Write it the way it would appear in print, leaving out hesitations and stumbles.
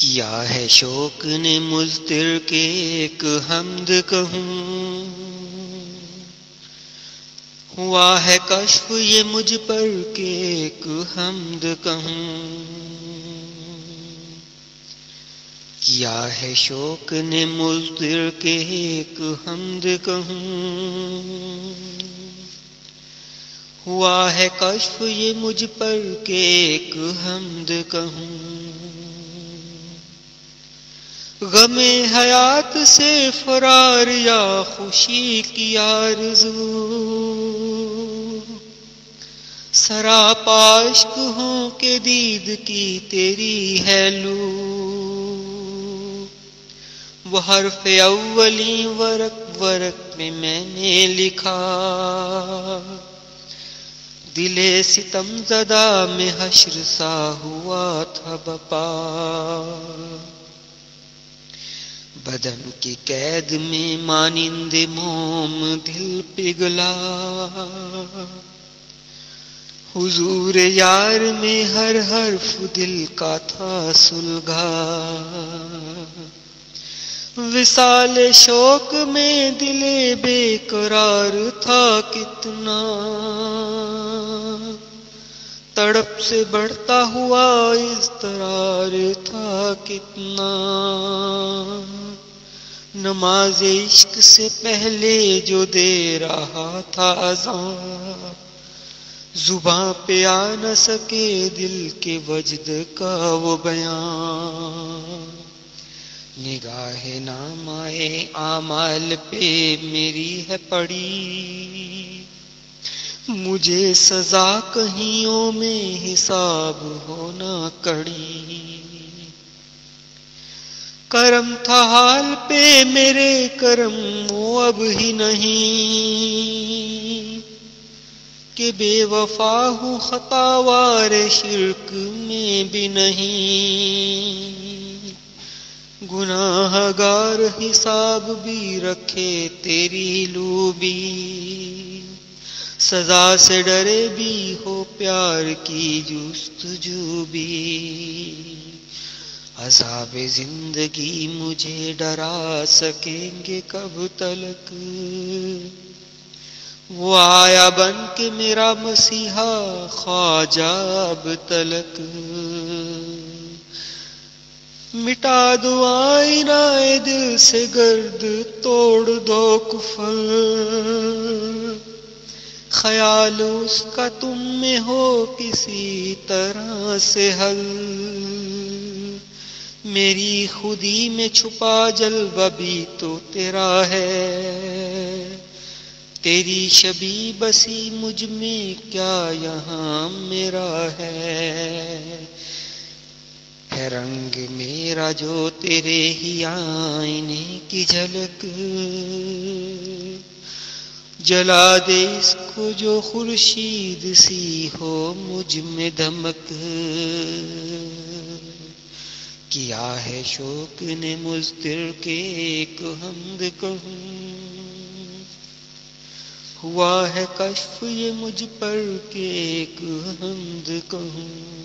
کیا ہے شوق نے مضطر کے ایک حمد کہوں، ہوا ہے کشف یہ مجھ پر کہ ایک حمد کہوں۔ کیا ہے شوق نے مضطر کے ایک حمد کہوں، ہوا ہے کشف یہ مجھ پر کہ ایک حمد کہوں۔ غم حیات سے فرار یا خوشی کی آرزو، سراپا عشق ہوں کہ دید کی تیری ہے لو۔ وہ حرف اولی ورق ورق میں نے لکھا، دل ستم زدہ میں حشر سا ہوا تھا بپا۔ بدن کی قید میں مانند موم دل پگھلا، حضور یار میں ہر حرف دل کا تھا سلگا۔ وصال شوق میں دل بے قرار تھا کتنا، تڑپ سے بڑھتا ہوا اضطرار تھا کتنا۔ نماز عشق سے پہلے جو دے رہا تھا اذان، زباں پہ آ نہ سکے دل کے وجد کا وہ بیان۔ نگاہ نامۂ اعمال پہ میری ہے پڑی، مجھے سزا کہیوں میں حساب ہونا کڑی۔ کرم تھا حال پہ میرے کرم وہ اب ہی نہیں، کہ بے وفا ہوں خطا وار شرک میں بھی نہیں۔ گناہ گار حساب بھی رکھے تیری لوبی، سزا سے ڈرے بھی ہو پیار کی جستجو بھی۔ عذاب زندگی مجھے ڈرا سکیں گے کب تلک، وہ آیا بن کے میرا مسیحا خواجہ اب تلک۔ مٹا دو آئینہ دل سے گرد، توڑ دو کفر، خیال اس کا تم میں ہو کسی طرح سے حل۔ میری خودی میں چھپا جلوہ بھی تو تیرا ہے، تیری شبیہ بسی مجھ میں کیا یہاں میرا ہے۔ رنگ میرا جو تیرے ہی آئینے کی جھلک، جلا دے اس کو جو خورشید سی ہو مجھ میں دمک۔ کیا ہے شوق نے مضطر کے ایک حمد کہوں، ہوا ہے کشف یہ مجھ پر کہ ایک حمد کہوں۔